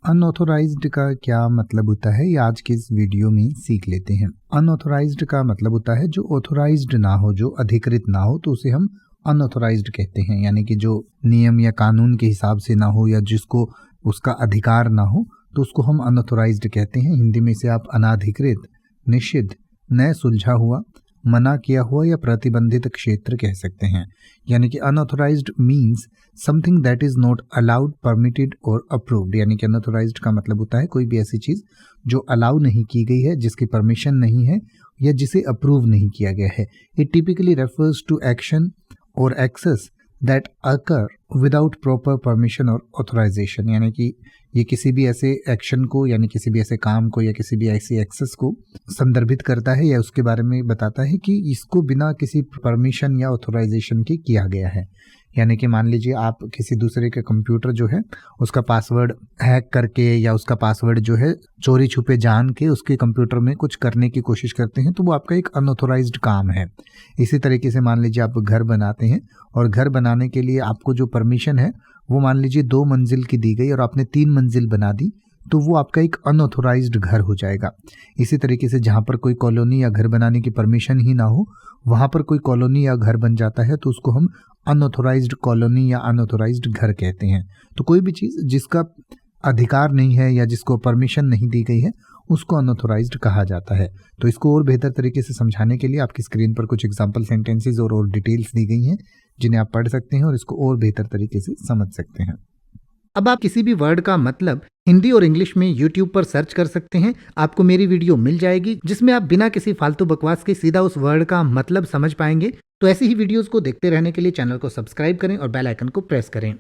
Unauthorised का क्या मतलब होता है, ये आज के इस वीडियो में सीख लेते हैं। अनऑथोराइज्ड का मतलब होता है जो ऑथोराइज्ड ना हो, जो अधिकृत ना हो, तो उसे हम अनऑथोराइज्ड कहते हैं। यानी कि जो नियम या कानून के हिसाब से ना हो या जिसको उसका अधिकार ना हो, तो उसको हम अनऑथोराइज्ड कहते हैं। हिंदी में इसे आप अनाधिकृत, निषिद्ध, न सुलझा हुआ, मना किया हुआ या प्रतिबंधित क्षेत्र कह सकते हैं। यानी कि unauthorised means something that is not allowed, permitted और अप्रूव्ड। यानी कि अनऑथोराइज्ड का मतलब होता है कोई भी ऐसी चीज जो अलाउ नहीं की गई है, जिसकी परमिशन नहीं है या जिसे अप्रूव नहीं किया गया है। It typically refers to action और access that occur without proper permission और ऑथराइजेशन। यानी कि ये किसी भी ऐसे एक्शन को, यानी किसी भी ऐसे काम को या किसी भी ऐसी एक्सेस को संदर्भित करता है या उसके बारे में बताता है कि इसको बिना किसी परमिशन या ऑथराइजेशन के किया गया है। यानी कि मान लीजिए आप किसी दूसरे के कंप्यूटर जो है उसका पासवर्ड हैक करके या उसका पासवर्ड जो है चोरी छुपे जान के उसके कंप्यूटर में कुछ करने की कोशिश करते हैं, तो वो आपका एक अनऑथोराइज्ड काम है। इसी तरीके से मान लीजिए आप घर बनाते हैं और घर बनाने के लिए आपको जो परमिशन है वो मान लीजिए 2 मंजिल की दी गई और आपने 3 मंजिल बना दी, तो वो आपका एक अनऑथोराइज्ड घर हो जाएगा। इसी तरीके से जहाँ पर कोई कॉलोनी या घर बनाने की परमिशन ही ना हो, वहाँ पर कोई कॉलोनी या घर बन जाता है, तो उसको हम अनऑथोराइज्ड कॉलोनी या अनऑथोराइज्ड घर कहते हैं। तो कोई भी चीज़ जिसका अधिकार नहीं है या जिसको परमिशन नहीं दी गई है, उसको अनऑथोराइज्ड कहा जाता है। तो इसको और बेहतर तरीके से समझाने के लिए आपकी स्क्रीन पर कुछ एग्जाम्पल सेंटेंसेज और डिटेल्स दी गई हैं, जिन्हें आप पढ़ सकते हैं और इसको और बेहतर तरीके से समझ सकते हैं। अब आप किसी भी वर्ड का मतलब हिंदी और इंग्लिश में YouTube पर सर्च कर सकते हैं। आपको मेरी वीडियो मिल जाएगी जिसमें आप बिना किसी फालतू बकवास के सीधा उस वर्ड का मतलब समझ पाएंगे। तो ऐसी ही वीडियोस को देखते रहने के लिए चैनल को सब्सक्राइब करें और बेल आइकन को प्रेस करें।